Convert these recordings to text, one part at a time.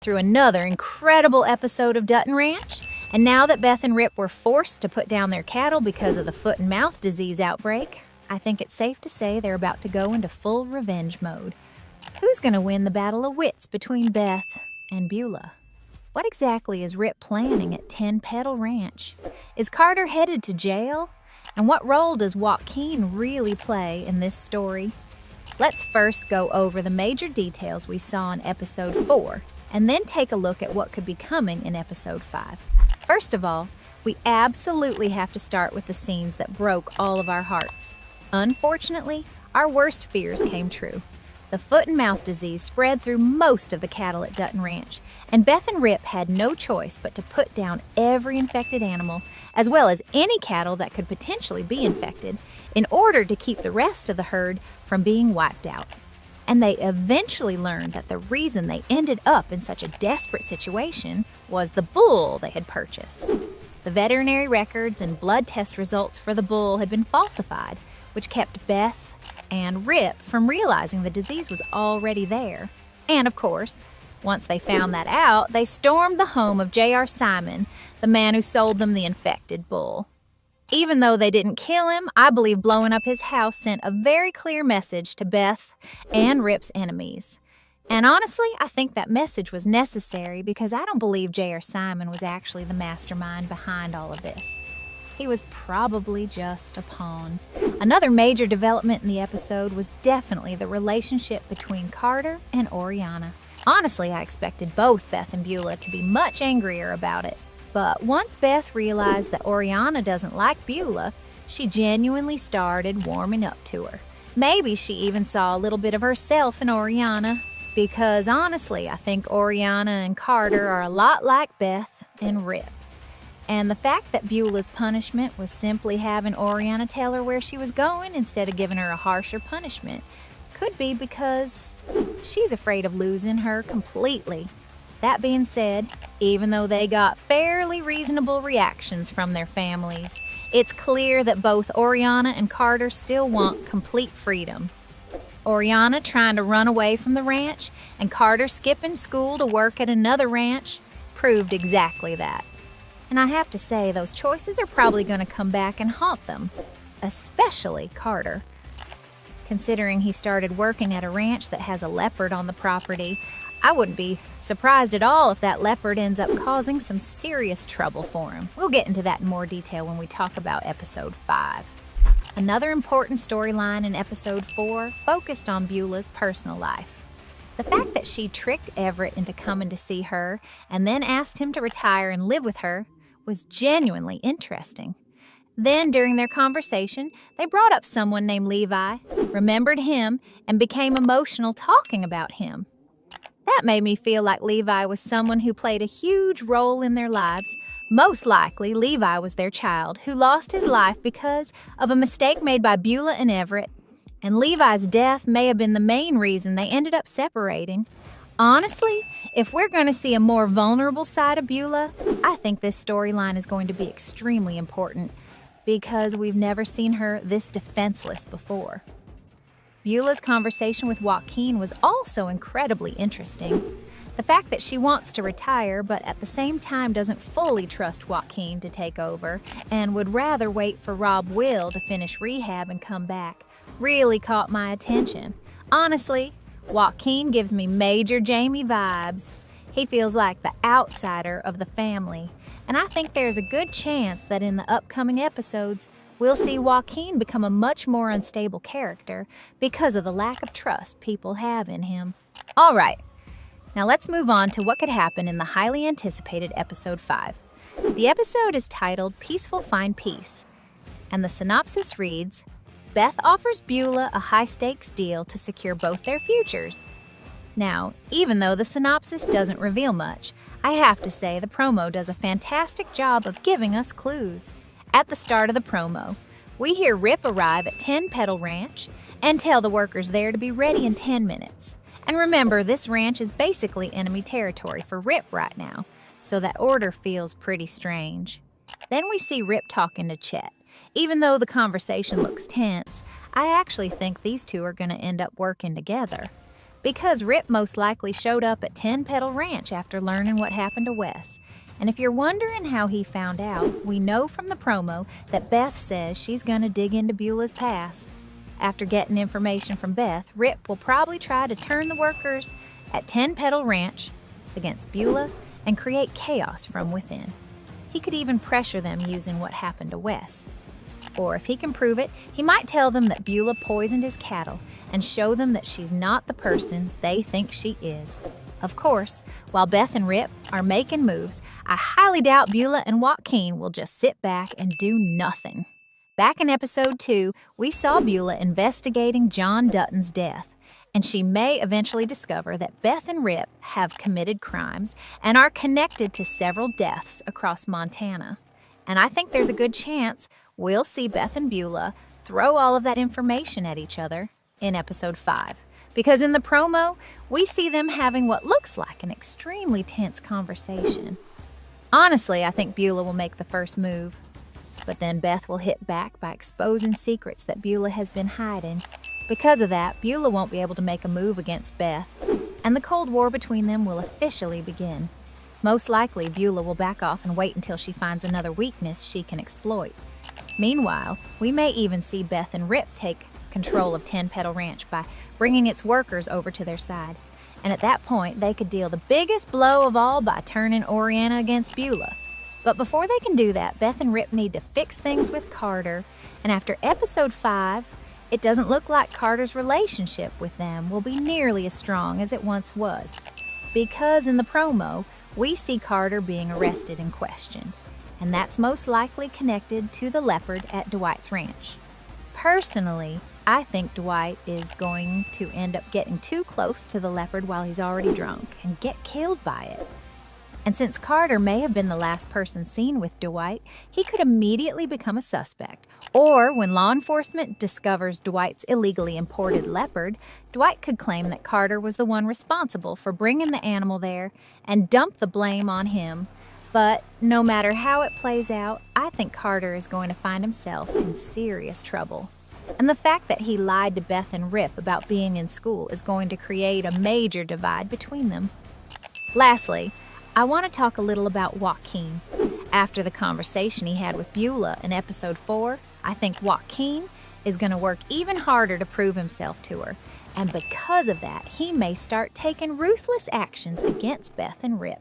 through another incredible episode of Dutton Ranch. And now that Beth and Rip were forced to put down their cattle because of the foot and mouth disease outbreak, I think it's safe to say they're about to go into full revenge mode. Who's going to win the battle of wits between Beth and Beulah? What exactly is Rip planning at 10 Petal Ranch? Is Carter headed to jail? And what role does Joaquin really play in this story? Let's first go over the major details we saw in Episode 4, and then take a look at what could be coming in Episode 5. First of all, we absolutely have to start with the scenes that broke all of our hearts. Unfortunately, our worst fears came true. The foot and mouth disease spread through most of the cattle at Dutton Ranch, and Beth and Rip had no choice but to put down every infected animal, as well as any cattle that could potentially be infected, in order to keep the rest of the herd from being wiped out. And they eventually learned that the reason they ended up in such a desperate situation was the bull they had purchased. The veterinary records and blood test results for the bull had been falsified, which kept Beth and Rip from realizing the disease was already there. And of course, once they found that out, they stormed the home of J.R. Simon, the man who sold them the infected bull. Even though they didn't kill him, I believe blowing up his house sent a very clear message to Beth and Rip's enemies. And honestly, I think that message was necessary because I don't believe J.R. Simon was actually the mastermind behind all of this. He was probably just a pawn. Another major development in the episode was definitely the relationship between Carter and Oriana. Honestly, I expected both Beth and Beulah to be much angrier about it. But once Beth realized that Oriana doesn't like Beulah, she genuinely started warming up to her. Maybe she even saw a little bit of herself in Oriana, because honestly, I think Oriana and Carter are a lot like Beth and Rip. And the fact that Beulah's punishment was simply having Oriana tell her where she was going instead of giving her a harsher punishment could be because she's afraid of losing her completely. That being said, even though they got fairly reasonable reactions from their families, it's clear that both Oriana and Carter still want complete freedom. Oriana trying to run away from the ranch and Carter skipping school to work at another ranch proved exactly that. And I have to say, those choices are probably going to come back and haunt them, especially Carter. Considering he started working at a ranch that has a leopard on the property, I wouldn't be surprised at all if that leopard ends up causing some serious trouble for him. We'll get into that in more detail when we talk about Episode 5. Another important storyline in Episode 4 focused on Beulah's personal life. The fact that she tricked Everett into coming to see her and then asked him to retire and live with her was genuinely interesting. Then, during their conversation, they brought up someone named Levi, remembered him, and became emotional talking about him. That made me feel like Levi was someone who played a huge role in their lives. Most likely, Levi was their child who lost his life because of a mistake made by Beulah and Everett, and Levi's death may have been the main reason they ended up separating. Honestly, if we're going to see a more vulnerable side of Beulah, I think this storyline is going to be extremely important because we've never seen her this defenseless before. Beulah's conversation with Joaquin was also incredibly interesting. The fact that she wants to retire but at the same time doesn't fully trust Joaquin to take over and would rather wait for Rob Will to finish rehab and come back really caught my attention. Honestly, Joaquin gives me major Jamie vibes. He feels like the outsider of the family, and I think there's a good chance that in the upcoming episodes, we'll see Joaquin become a much more unstable character because of the lack of trust people have in him. All right, now let's move on to what could happen in the highly anticipated Episode 5. The episode is titled Peaceful Find Peace, and the synopsis reads, Beth offers Beulah a high-stakes deal to secure both their futures. Now, even though the synopsis doesn't reveal much, I have to say the promo does a fantastic job of giving us clues. At the start of the promo, we hear Rip arrive at 10 Petal Ranch and tell the workers there to be ready in 10 minutes. And remember, this ranch is basically enemy territory for Rip right now, so that order feels pretty strange. Then we see Rip talking to Chet. Even though the conversation looks tense, I actually think these two are going to end up working together. because Rip most likely showed up at 10 Petal Ranch after learning what happened to Wes. And if you're wondering how he found out, we know from the promo that Beth says she's gonna dig into Beulah's past. After getting information from Beth, Rip will probably try to turn the workers at 10 Petal Ranch against Beulah and create chaos from within. He could even pressure them using what happened to Wes. Or if he can prove it, he might tell them that Beulah poisoned his cattle and show them that she's not the person they think she is. Of course, while Beth and Rip are making moves, I highly doubt Beulah and Joaquin will just sit back and do nothing. Back in episode 2, we saw Beulah investigating John Dutton's death, and she may eventually discover that Beth and Rip have committed crimes and are connected to several deaths across Montana. And I think there's a good chance we'll see Beth and Beulah throw all of that information at each other in episode 5. Because in the promo, we see them having what looks like an extremely tense conversation. Honestly, I think Beulah will make the first move. But then Beth will hit back by exposing secrets that Beulah has been hiding. Because of that, Beulah won't be able to make a move against Beth, and the Cold War between them will officially begin. Most likely, Beulah will back off and wait until she finds another weakness she can exploit. Meanwhile, we may even see Beth and Rip take control of 10 Petal Ranch by bringing its workers over to their side. And at that point, they could deal the biggest blow of all by turning Oriana against Beulah. But before they can do that, Beth and Rip need to fix things with Carter. And after episode 5, it doesn't look like Carter's relationship with them will be nearly as strong as it once was. Because in the promo, we see Carter being arrested and questioned. And that's most likely connected to the leopard at Dwight's ranch. Personally, I think Dwight is going to end up getting too close to the leopard while he's already drunk and get killed by it. And since Carter may have been the last person seen with Dwight, he could immediately become a suspect. Or when law enforcement discovers Dwight's illegally imported leopard, Dwight could claim that Carter was the one responsible for bringing the animal there and dump the blame on him. But no matter how it plays out, I think Carter is going to find himself in serious trouble. And the fact that he lied to Beth and Rip about being in school is going to create a major divide between them. Lastly, I want to talk a little about Joaquin. After the conversation he had with Beulah in episode 4, I think Joaquin is going to work even harder to prove himself to her. And because of that, he may start taking ruthless actions against Beth and Rip.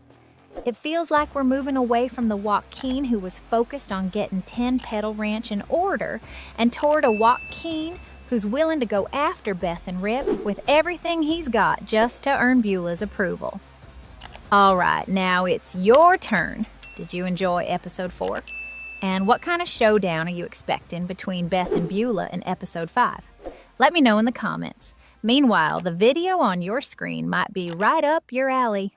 It feels like we're moving away from the Joaquin who was focused on getting 10 Petal Ranch in order and toward a Joaquin who's willing to go after Beth and Rip with everything he's got just to earn Beulah's approval. All right, now it's your turn. Did you enjoy episode 4? And what kind of showdown are you expecting between Beth and Beulah in episode 5? Let me know in the comments. Meanwhile, the video on your screen might be right up your alley.